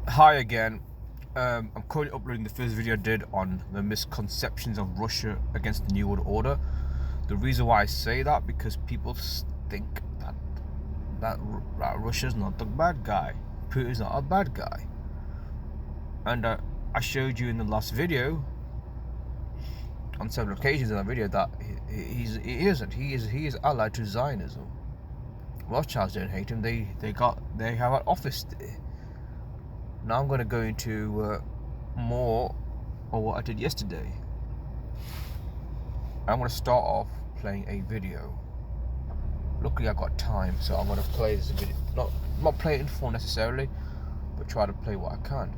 Hi again. I'm currently uploading the first video I did on the misconceptions of Russia against the New World Order. The reason why I say that, because people think that Russia's not the bad guy. Putin's not a bad guy. And I showed you in the last video, on several occasions in that video, that he isn't. He is allied to Zionism. Rothschilds don't hate him. They have an office there. Now I'm going to go into more of what I did yesterday. I'm going to start off playing a video. Luckily I got time, so I'm going to play this video. Not play it in full necessarily, but try to play what I can.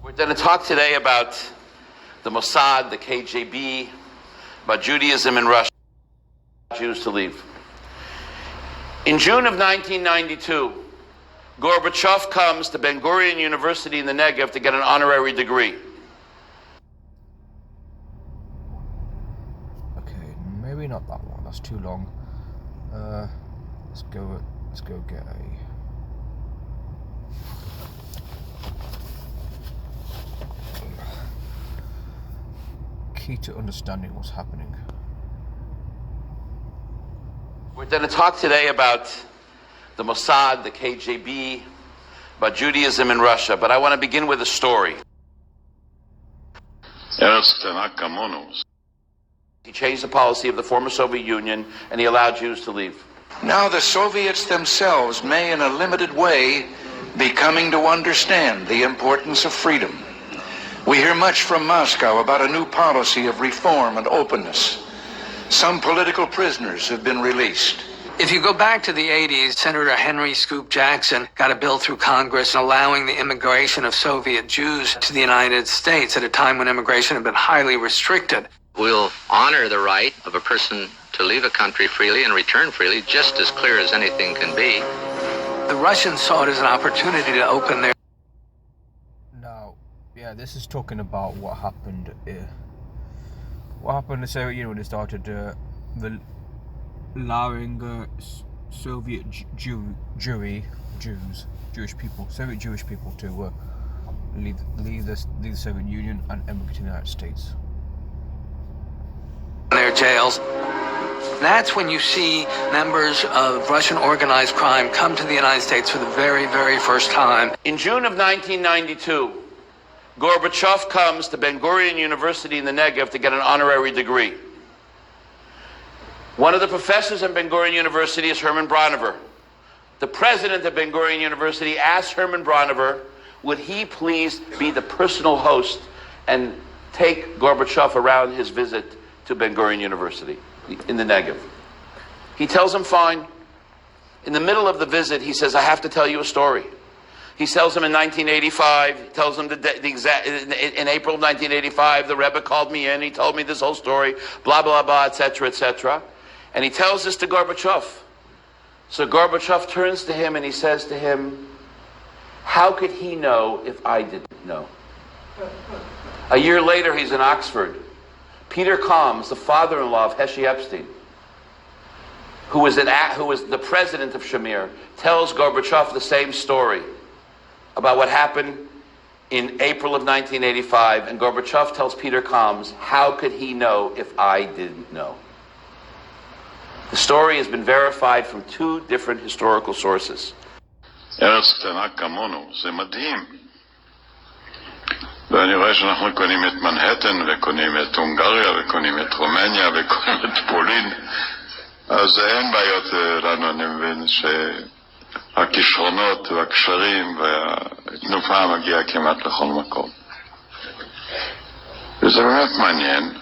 We're going to talk today about the Mossad, the KGB, about Judaism in Russia, Jews to leave. In June of 1992, Gorbachev comes to Ben Gurion University in the Negev to get an honorary degree. Okay, maybe not that one. That's too long. Let's go get a. Key to understanding what's happening. We're going to talk today about the Mossad, the KGB, about Judaism in Russia, but I want to begin with a story. He changed the policy of the former Soviet Union and he allowed Jews to leave. Now the Soviets themselves may in a limited way be coming to understand the importance of freedom. We hear much from Moscow about a new policy of reform and openness. Some political prisoners have been released. If you go back to the 80s, Senator Henry Scoop Jackson got a bill through Congress allowing the immigration of Soviet Jews to the United States at a time when immigration had been highly restricted. We'll honor the right of a person to leave a country freely and return freely, just as clear as anything can be. The Russians saw it as an opportunity to open their... Yeah, this is talking about what happened. What happened in the Soviet Union when they started allowing Soviet Jewish people, Soviet Jewish people to leave the Soviet Union and emigrate to the United States. Their jails. That's when you see members of Russian organized crime come to the United States for the very, very first time. In June of 1992, Gorbachev comes to Ben Gurion University in the Negev to get an honorary degree. One of the professors at Ben Gurion University is Herman Broniver. The president of Ben Gurion University asked Herman Broniver, would he please be the personal host and take Gorbachev around his visit to Ben Gurion University in the Negev. He tells him fine. In the middle of the visit, he says, I have to tell you a story. He tells him in 1985, he tells him in April of 1985, the Rebbe called me in, he told me this whole story, blah, blah, blah, etc., etc. And he tells this to Gorbachev. So Gorbachev turns to him and he says to him, how could he know if I didn't know? A year later, he's in Oxford. Peter Kalms, the father-in-law of Heshi Epstein, who was the president of Shamir, tells Gorbachev the same story about what happened in April of 1985, and Gorbachev tells Peter Kalms, how could he know if I didn't know? The story has been verified from two different historical sources. ארץ קטנה כמונו, זה מדהים. ואני רואה שאנחנו קונים את מנהטן, וקונים את הונגריה, וקונים את רומניה, וקונים את פולין. אז אין בעיות לנו, אני מבין הכישרונות והקשרים והתנופה מגיעה כמעט לכל מקום. וזה באמת מעניין.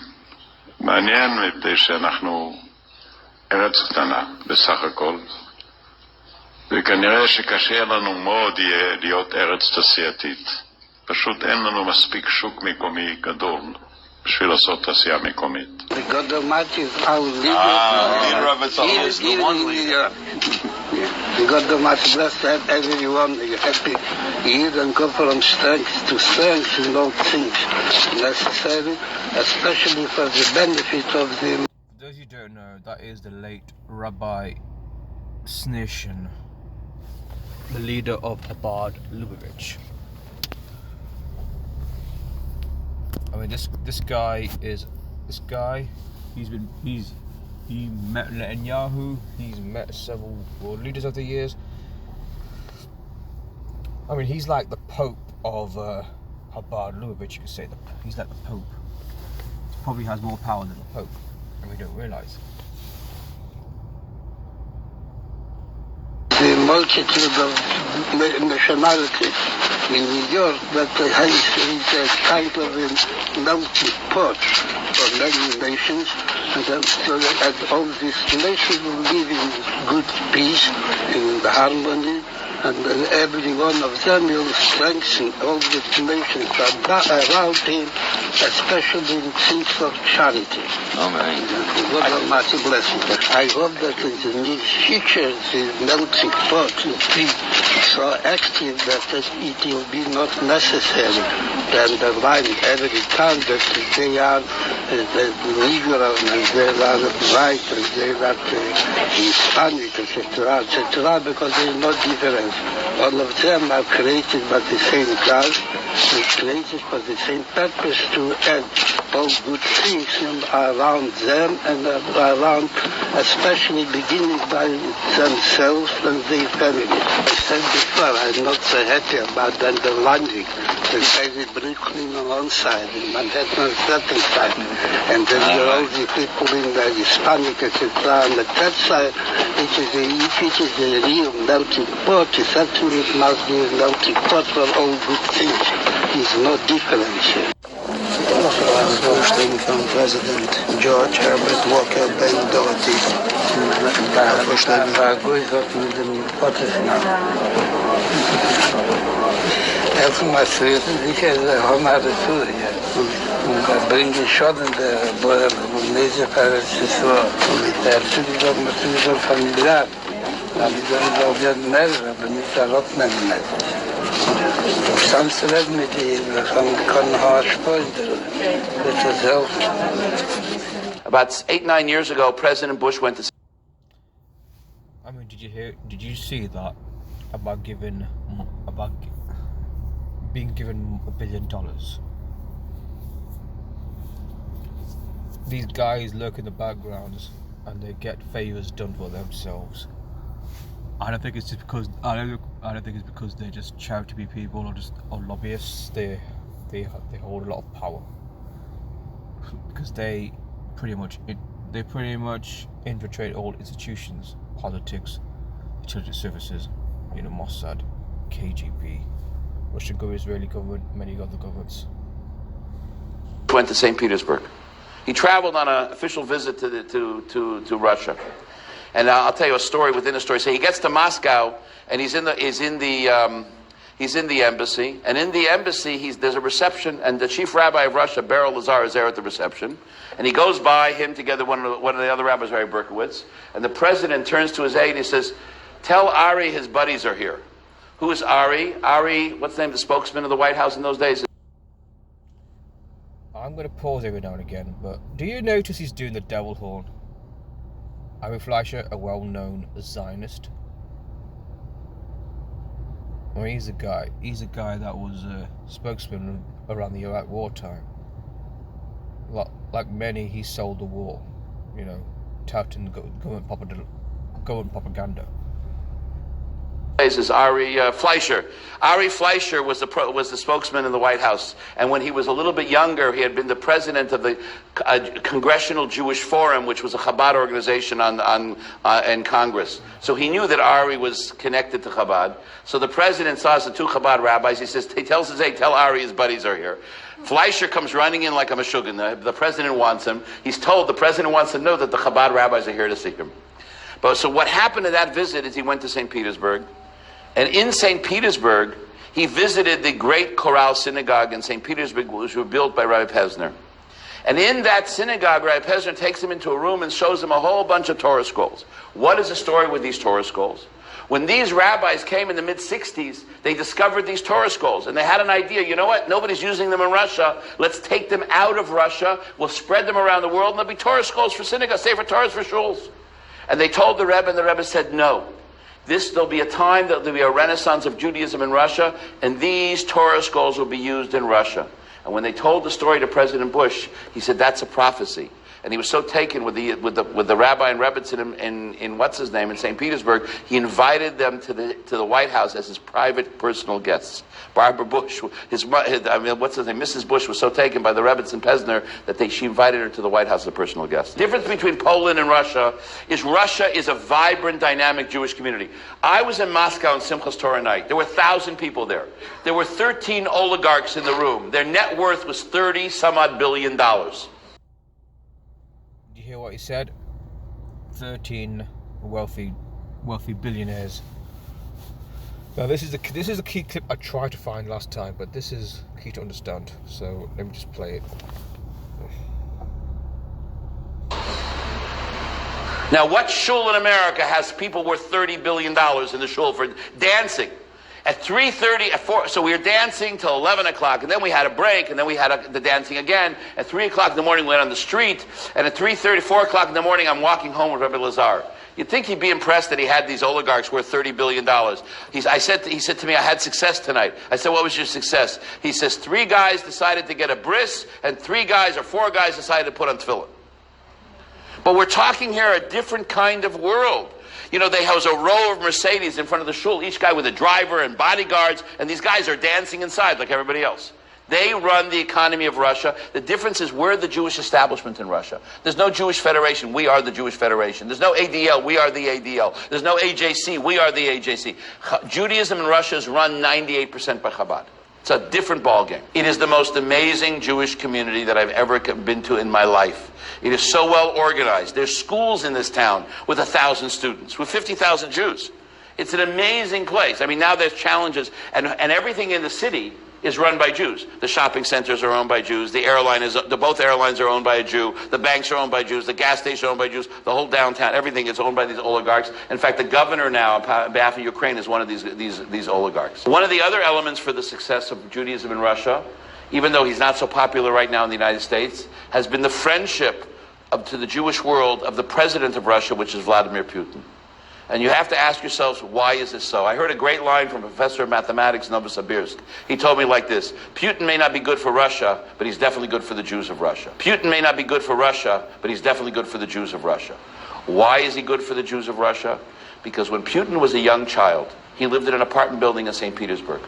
מעניין מפני שאנחנו ארץ קטנה בסך הכל. וכנראה שקשה לנו מאוד יהיה להיות ארץ תעשייתית. פשוט אין לנו מספיק שוק מקומי גדול בשביל לעשות תעשייה מקומית. leader of its own. leader of its own. God Almighty bless everyone. You're happy here and go from strength to strength in all things necessary, especially for the benefit of the... For those you don't know, that is the late Rabbi Snishin, the leader of Chabad Lubavitch. I mean, this guy, he met Netanyahu, he's met several world leaders over the years. I mean, he's like the Pope of Chabad Lubavitch, you could say. He's like the Pope. He probably has more power than the Pope, and we don't realise. The multitude of nationalities in New York that is a kind of a melting pot for many nations, and all these nations will live in good peace, in harmony, and every one of them will strengthen all the nations around him, especially in things of charity. Amen. God Almighty bless you. I hope that in the near future the melting pot will be so active that it will be not necessary to underline every time that they are liberal and they are white and they are Hispanic, etc., etc., because there is no difference. All of them are created by the same God, and created for the same purpose to add all good things around them and around, especially beginning by themselves and their family. I said before, I'm not so happy about underlining the very Brooklyn on one side, and Manhattan on the other side, and then there are all the people in the Hispanic, etc., on the third side. If it is a real melting pot, certainly it must be a melting pot for all good things. There's no difference here. Vorstelling van president George Herbert Walker Ben Doherty. Vorstelling met dem Gottesnaam. Van mijn vrienden, die gaan naar de Tour. Und bringe schon in der Bolognese Paradiso. Der Zügel doch natürlich schon familiar. Aber die sollen auch werden nerven, aber nicht der Rottmann nicht. Sonst reden mit ihnen, von Haarspönder. Das ist helfen. About 8-9 years ago, President Bush went to... I mean, did you see that about being given $1 billion? These guys lurk in the backgrounds and they get favors done for themselves. I don't think it's just because I don't think it's because they're just charitable people or lobbyists. They hold a lot of power because they pretty much infiltrate all institutions, politics, intelligence services, Mossad, KGB, Russian government, Israeli government, many other governments. Went to St. Petersburg. He traveled on an official visit to Russia. And I'll tell you a story within a story. So he gets to Moscow, and he's in the embassy. And in the embassy, there's a reception, and the chief rabbi of Russia, Beryl Lazar, is there at the reception. And he goes by him together, one of the other rabbis, Rabbi Berkowitz. And the president turns to his aide and he says, "Tell Ari his buddies are here." Who is Ari? Ari, what's the name of the spokesman of the White House in those days? I'm going to pause every now and again, but do you notice he's doing the devil horn? Ari Fleischer, a well-known Zionist. I mean, he's a guy that was a spokesman around the Iraq war time. Like many, he sold the war, touting government propaganda. Is Ari Fleischer. Ari Fleischer was the spokesman in the White House, and when he was a little bit younger, he had been the president of the Congressional Jewish Forum, which was a Chabad organization in Congress. So he knew that Ari was connected to Chabad. So the president saw the two Chabad rabbis. He tells his aide, "Tell Ari his buddies are here." Fleischer comes running in like a mashugin. The president wants him. He's told the president wants to know that the Chabad rabbis are here to see him. But so what happened to that visit is he went to St. Petersburg. And in St. Petersburg, he visited the great Chorale synagogue in St. Petersburg, which was built by Rabbi Pesner. And in that synagogue, Rabbi Pesner takes him into a room and shows him a whole bunch of Torah scrolls. What is the story with these Torah scrolls? When these rabbis came in the mid-60s, they discovered these Torah scrolls, and they had an idea, you know what, nobody's using them in Russia, let's take them out of Russia, we'll spread them around the world, and there'll be Torah scrolls for synagogues, Sefer Torahs for shuls. And they told the Rebbe, and the Rebbe said, no. There'll be a time, there'll be a renaissance of Judaism in Russia, and these Torah scrolls will be used in Russia. And when they told the story to President Bush, he said, that's a prophecy. And he was so taken with the rabbi and Rebbitzin in what's his name in St. Petersburg, he invited them to the White House as his private personal guests. Barbara Bush, Mrs. Bush was so taken by the Rebbitzin Pesner that she invited her to the White House as a personal guest. The difference between Poland and Russia is a vibrant, dynamic Jewish community. I was in Moscow on Simchas Torah night. There were 1,000 people there. There were 13 oligarchs in the room. Their net worth was $30-some-odd billion. You hear what he said? 13 wealthy billionaires. Now this is the key clip I tried to find last time, but this is key to understand. So let me just play it. Now, what shul in America has people worth $30 billion in the shul for dancing? At 3:30, at 4, so we were dancing till 11 o'clock, and then we had a break, and then we had the dancing again. At 3 o'clock in the morning, we went on the street, and at 3:30, 4 o'clock in the morning, I'm walking home with Rabbi Lazar. You'd think he'd be impressed that he had these oligarchs worth $30 billion. He said to me, I had success tonight. I said, what was your success? He says, 3 guys decided to get a bris, and 4 guys decided to put on tefillin. But we're talking here a different kind of world. You know, they house a row of Mercedes in front of the shul, each guy with a driver and bodyguards, and these guys are dancing inside like everybody else. They run the economy of Russia. The difference is we're the Jewish establishment in Russia. There's no Jewish Federation. We are the Jewish Federation. There's no ADL. We are the ADL. There's no AJC. We are the AJC. Judaism in Russia is run 98% by Chabad. It's a different ballgame. It is the most amazing Jewish community that I've ever been to in my life. It is so well organized. There's schools in this town with 1,000 students, with 50,000 Jews. It's an amazing place. I mean, now there's challenges, and everything in the city is run by Jews. The shopping centers are owned by Jews. Both airlines are owned by a Jew. The banks are owned by Jews. The gas stations are owned by Jews. The whole downtown, everything is owned by these oligarchs. In fact, the governor now, on behalf of Ukraine, is one of these oligarchs. One of the other elements for the success of Judaism in Russia, even though he's not so popular right now in the United States, has been the friendship to the Jewish world of the president of Russia, which is Vladimir Putin. And you have to ask yourselves, why is this so? I heard a great line from a professor of mathematics, Novosibirsk. He told me like this: Putin may not be good for Russia, but he's definitely good for the Jews of Russia. Putin may not be good for Russia, but he's definitely good for the Jews of Russia. Why is he good for the Jews of Russia? Because when Putin was a young child, he lived in an apartment building in St. Petersburg.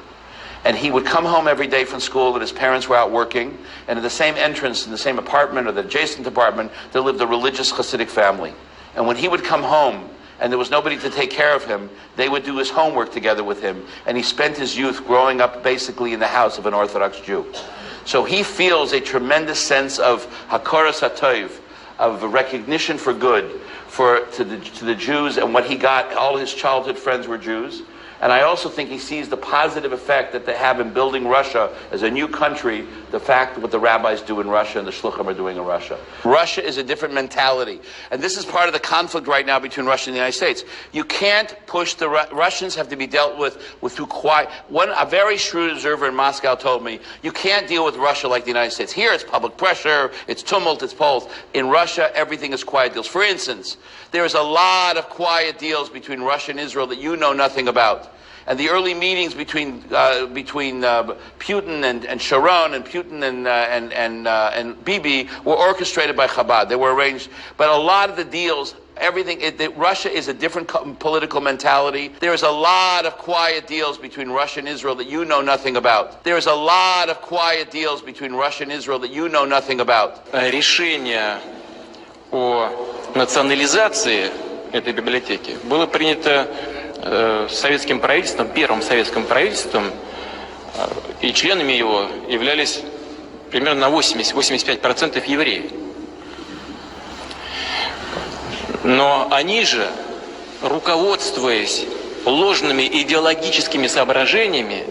And he would come home every day from school, and his parents were out working, and in the same entrance, in the same apartment or the adjacent apartment, there lived a religious Hasidic family. And when he would come home, and there was nobody to take care of him, they would do his homework together with him. And he spent his youth growing up basically in the house of an Orthodox Jew. So he feels a tremendous sense of hakaras hatov, of recognition for good to the Jews, and what he got. All his childhood friends were Jews. And I also think he sees the positive effect that they have in building Russia as a new country, the fact what the rabbis do in Russia and the shluchim are doing in Russia. Russia is a different mentality. And this is part of the conflict right now between Russia and the United States. You can't push the Russians have to be dealt with through quiet. A very shrewd observer in Moscow told me, you can't deal with Russia like the United States. Here it's public pressure, it's tumult, it's polls. In Russia, everything is quiet deals. For instance, there's a lot of quiet deals between Russia and Israel that you know nothing about. And the early meetings between Putin and Sharon and Putin and Bibi were orchestrated by Chabad. They were arranged, but a lot of the deals, Russia is a different political mentality. There is a lot of quiet deals between Russia and Israel that you know nothing about. There is a lot of quiet deals between Russia and Israel that you know nothing about. Решение о национализации этой библиотеки было принято советским правительством, первым советским правительством, и членами его являлись примерно на 80-85% евреи. Но они же, руководствуясь ложными идеологическими соображениями,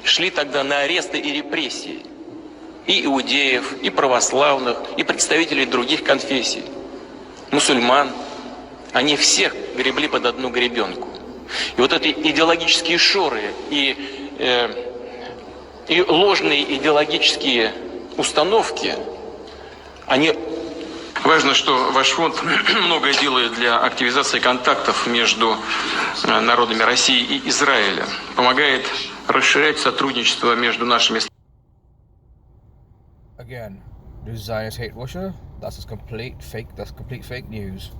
шли тогда на аресты и репрессии и иудеев, и православных, и представителей других конфессий, мусульман. Они всех гребли под одну гребенку. И вот эти идеологические шоры и ложные идеологические установки, они... Важно, что ваш фонд многое делает для активизации контактов между народами России и Израиля, помогает расширять сотрудничество между нашими странами. Again, do Zionists hate Russia? That's complete fake news,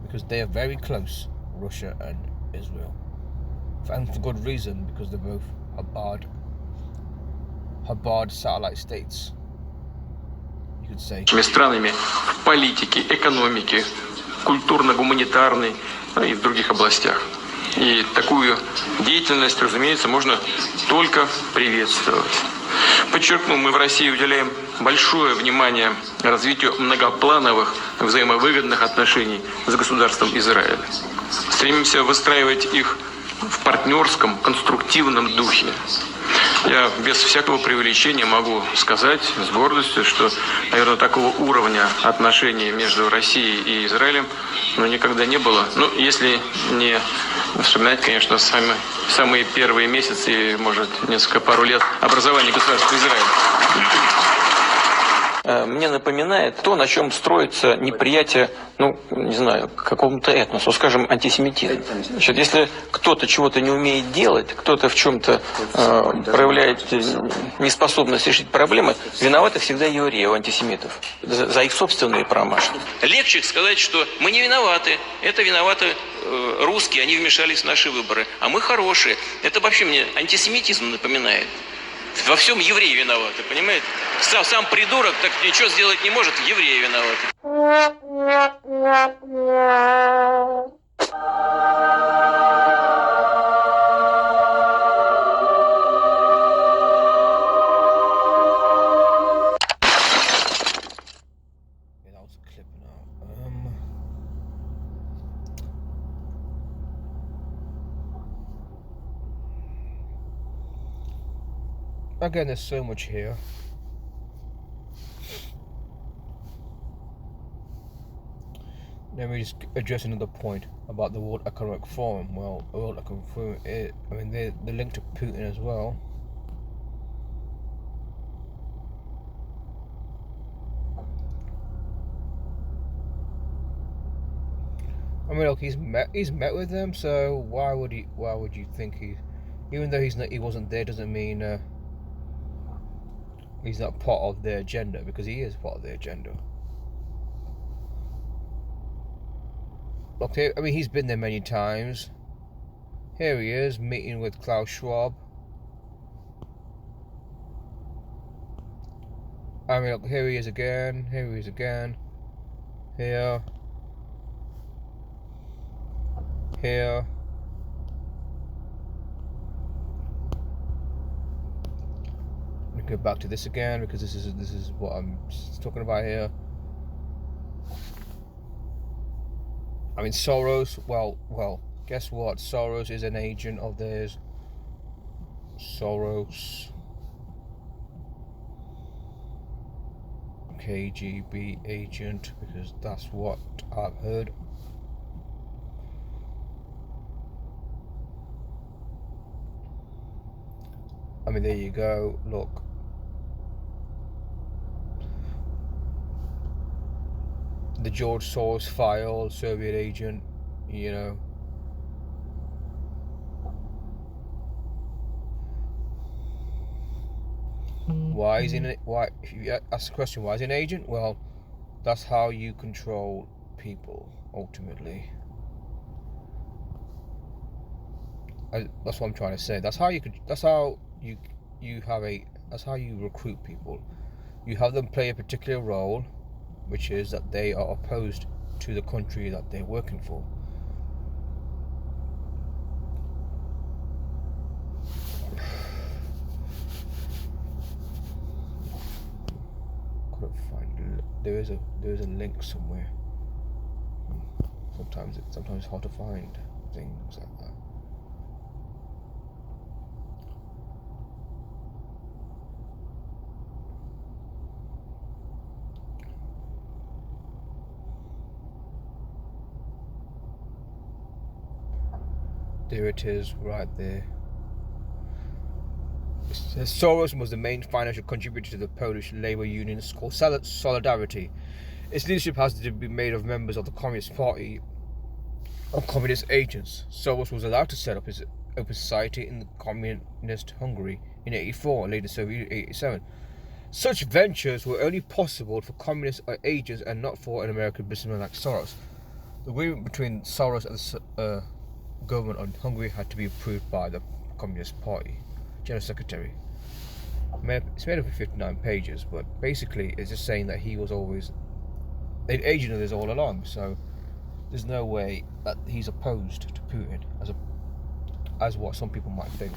because they are very close, Russia and Israel, and for good reason, because they're both Habad satellite states, you could say. Странами в политике, экономике, культурно-гуманитарной и в других областях. И такую деятельность, разумеется, можно только приветствовать. Подчеркну, мы в России уделяем большое внимание развитию многоплановых взаимовыгодных отношений с государством Израиль. Стремимся выстраивать их в партнерском, конструктивном духе. Я без всякого преувеличения могу сказать с гордостью, что, наверное, такого уровня отношений между Россией и Израилем никогда не было. Если не вспоминать, конечно, самые первые месяцы, может, пару лет образования государства Израиль. Мне напоминает то, на чем строится неприятие, не знаю, какому-то этносу, скажем, антисемитизм. Значит, если кто-то чего-то не умеет делать, кто-то в чем-то проявляет неспособность решить проблемы, виноваты всегда евреи, антисемитов, за их собственные промашки. Легче сказать, что мы не виноваты, это виноваты русские, они вмешались в наши выборы, а мы хорошие. Это вообще мне антисемитизм напоминает. Во всем евреи виноваты, понимаете? Сам придурок так ничего сделать не может, евреи виноваты. Again, there's so much here. Let me just address another point about the World Economic Forum. Well, the World Economic Forum, they're linked to Putin as well. Look, he's met with them, so why would you think even though he wasn't there, doesn't mean he's not part of their agenda, because he is part of their agenda. Look, he's been there many times. Here he is, meeting with Klaus Schwab. Look, here he is again. Here. Here. Let me go back to this again, because this is what I'm talking about here. Soros. Well. Guess what? Soros is an agent of theirs. Soros. KGB agent, because that's what I've heard. There you go. Look. The George Soros file, Soviet agent, Why is he if you ask the question, why is he an agent? Well, that's how you control people, ultimately. That's what I'm trying to say. That's how you recruit people. You have them play a particular role, which is that they are opposed to the country that they're working for. Couldn't find. There is a link somewhere. Sometimes it's hard to find things like that. There it is, right there. It says Soros was the main financial contributor to the Polish labor union called Solidarity. Its leadership has to be made of members of the Communist Party or communist agents. Soros was allowed to set up his open society in the communist Hungary in 1984 and later Soviet in 1987. Such ventures were only possible for communist agents and not for an American businessman like Soros. The agreement between Soros and the government of Hungary had to be approved by the Communist Party General Secretary. It's made up of 59 pages, but basically it's just saying that he was always an agent of this all along, so there's no way that he's opposed to Putin as what some people might think.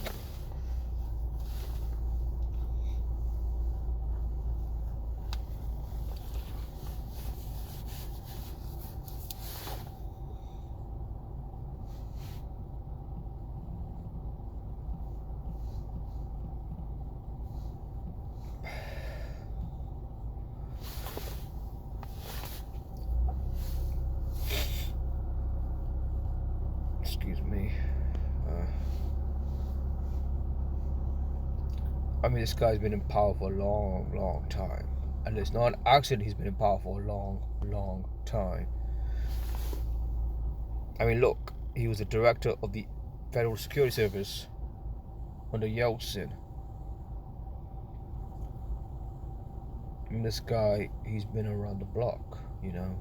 Excuse me. I mean, this guy's been in power for a long time. And it's not an accident he's been in power for a long time. I mean, look, he was the director of the Federal Security Service under Yeltsin. I mean, this guy, he's been around the block, you know.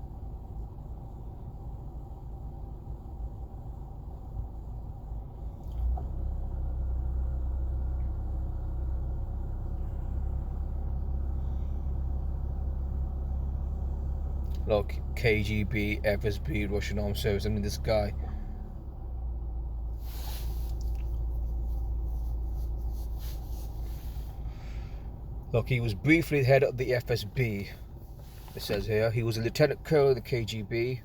Look, KGB, FSB, Russian Armed Service. I mean, this guy. Look, he was briefly head of the FSB. It says here he was a lieutenant colonel of the KGB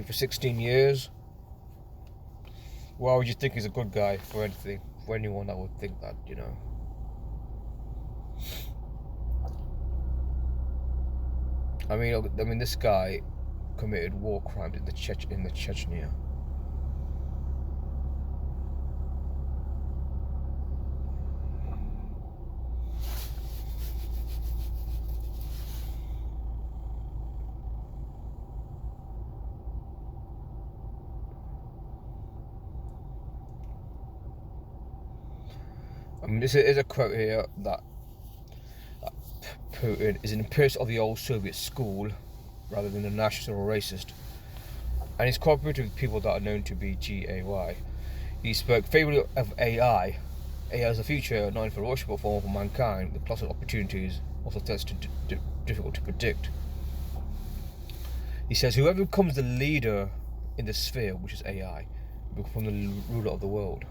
for 16 years. Why would you think he's a good guy for anything? For anyone that would think that, you know. I mean, this guy committed war crimes in the Chechnya. I mean, this is a quote here that Putin is an imperialist of the old Soviet school rather than a nationalist or a racist, and he's cooperated with people that are known to be GAY. He spoke favourably of AI. AI is a future not for Russia but for mankind, with lots of opportunities, also threats difficult to predict. He says whoever becomes the leader in the sphere, which is AI, will become the ruler of the world.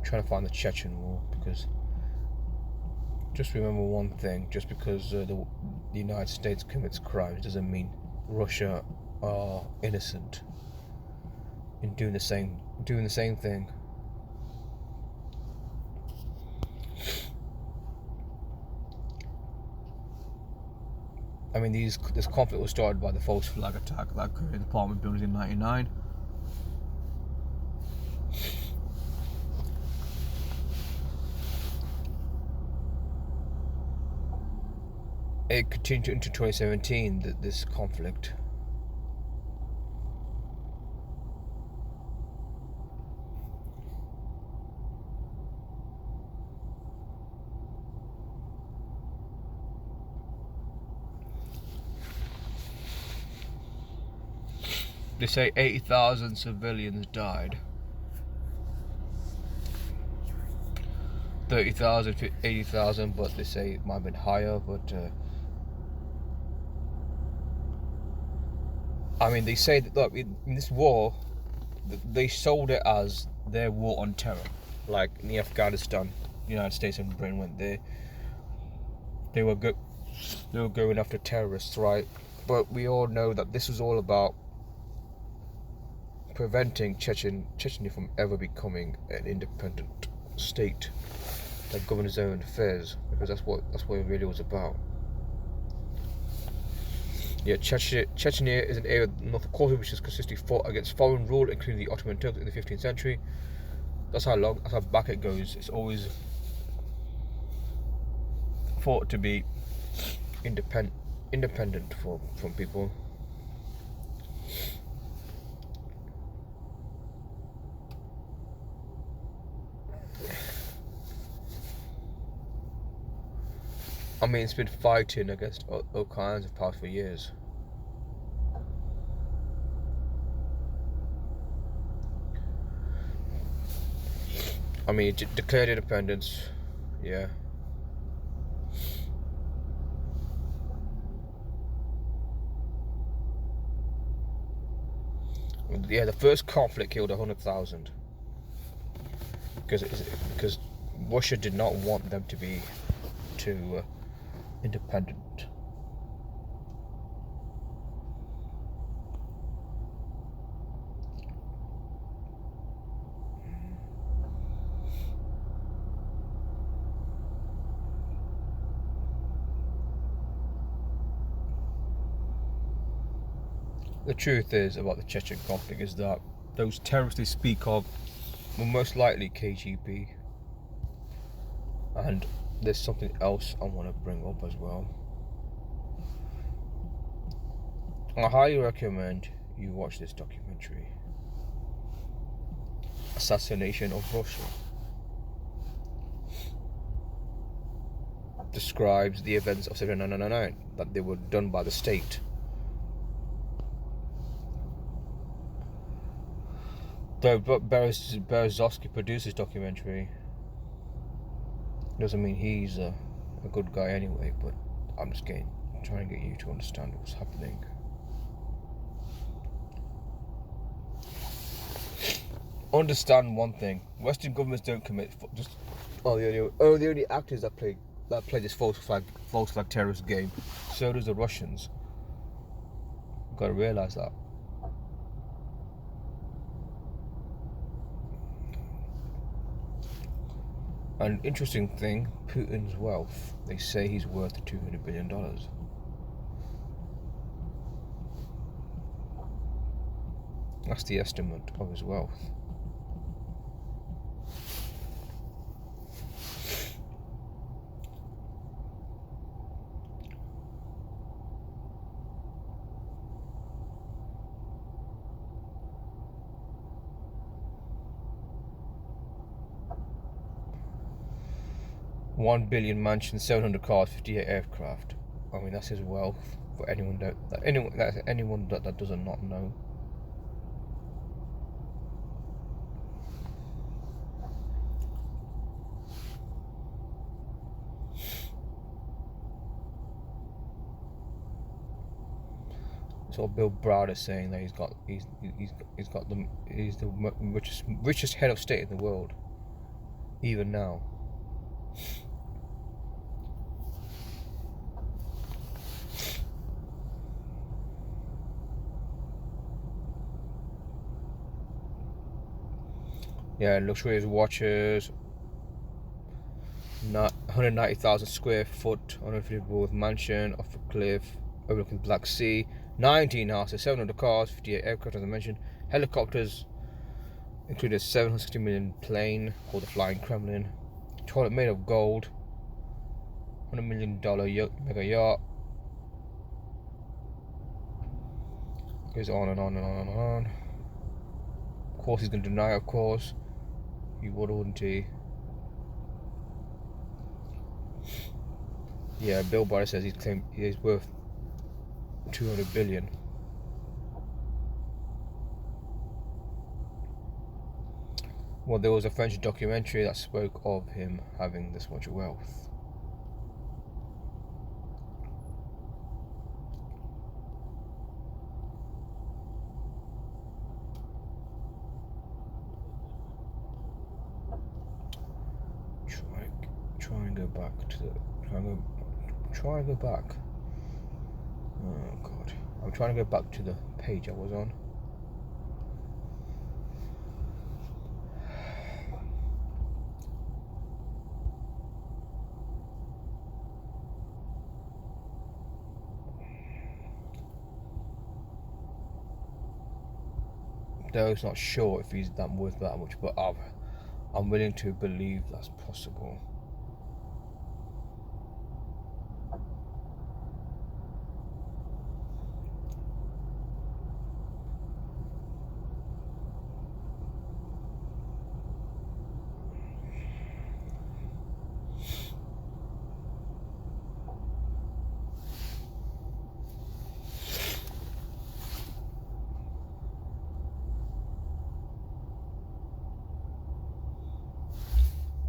Trying to find the Chechen war, because just remember one thing: just because the United States commits crimes doesn't mean Russia are innocent in doing the same thing. I mean, this conflict was started by the false flag attack that occurred in the apartment buildings in '99. It continued into 2017, this conflict. They say 80,000 civilians died. 30,000, 80,000, but they say it might have been higher, but I mean, they say that, look, in this war, they sold it as their war on terror, like in Afghanistan, the United States and Britain went there. They were going after terrorists, right? But we all know that this was all about preventing Chechnya from ever becoming an independent state that governed its own affairs, because that's what it really was about. Yeah, Chechnya is an area of North Caucasus which has consistently fought against foreign rule, including the Ottoman Turks in the 15th century. That's how back it goes. It's always fought to be independent from people. I mean, it's been fighting against all kinds of powers for years. I mean, it declared independence, yeah. Yeah, the first conflict killed 100,000 because Russia did not want them to be too independent. The truth is about the Chechen conflict is that those terrorists they speak of were most likely KGB. And there's something else I want to bring up as well. I highly recommend you watch this documentary, Assassination of Russia. Describes the events of 1999 that they were done by the state. Though Berezovsky produced this documentary, doesn't mean he's a good guy anyway, but I'm just trying to get you to understand what's happening. Understand one thing: Western governments don't commit. The only actors that play this false flag terrorist game. So does the Russians. You've got to realize that. An interesting thing: Putin's wealth. They say he's worth $200 billion. That's the estimate of his wealth. $1 billion mansion, 700 cars, 58 aircraft. I mean, that's his wealth. For anyone that doesn't not know. So Bill Browder is saying that he's the richest head of state in the world, even now. Yeah, luxurious watches, 190,000 square foot, 150 roof mansion off a cliff overlooking the Black Sea, 19 houses, 700 cars, 58 aircraft as I mentioned, helicopters, including a 760 million plane called the Flying Kremlin, toilet made of gold, $100 million mega yacht. Goes on and on and on and on. Of course he's going to deny, of course. He would, wouldn't he? Yeah, Bill Barr says he's worth 200 billion. Well, there was a French documentary that spoke of him having this much wealth. try and go back to the. Try and go back. Oh god. I'm trying to go back to the page I was on. Though it's not sure if he's that worth that much, but I'm willing to believe that's possible.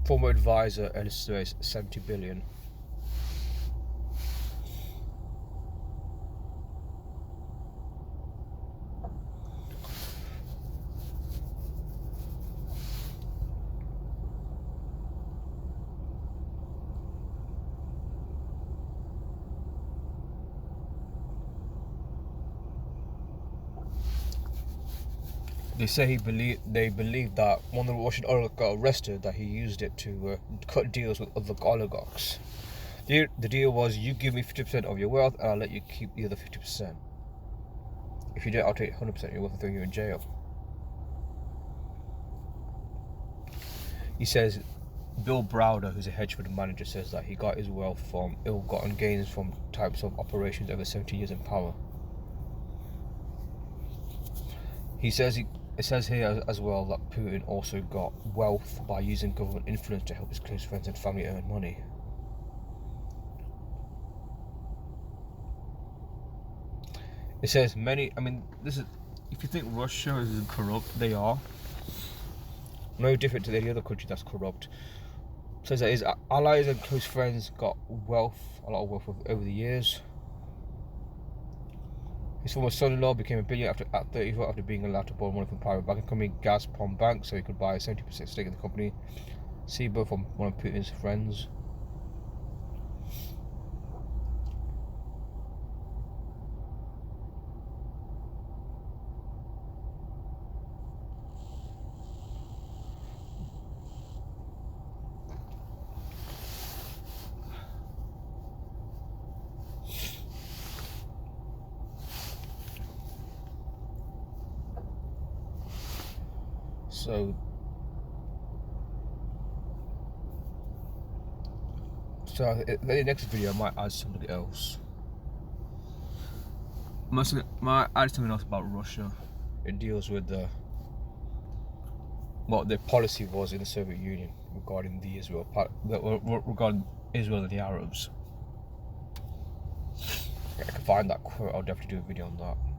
Former advisor estimates 70 billion. They say they believe that one of the Russian oligarchs got arrested, that he used it to cut deals with other oligarchs. The deal was, you give me 50% of your wealth and I'll let you keep the other 50%. If you don't, I'll take 100% of your wealth and throw you in jail. He says, Bill Browder, who's a hedge fund manager, says that he got his wealth from ill-gotten gains from types of operations over 70 years in power. It says here as well that Putin also got wealth by using government influence to help his close friends and family earn money. It says this is, if you think Russia is corrupt, they are. No different to any other country that's corrupt. It says that his allies and close friends got wealth, a lot of wealth over the years. His former son-in-law became a billionaire at 34 after being allowed to borrow money from private banking company Gazprom Bank, so he could buy a 70% stake in the company. Seba from one of Putin's friends. So in the next video I might add something else. Might add something else about Russia. It deals with what their policy was in the Soviet Union regarding regarding Israel and the Arabs. If I can find that quote, I'll definitely do a video on that.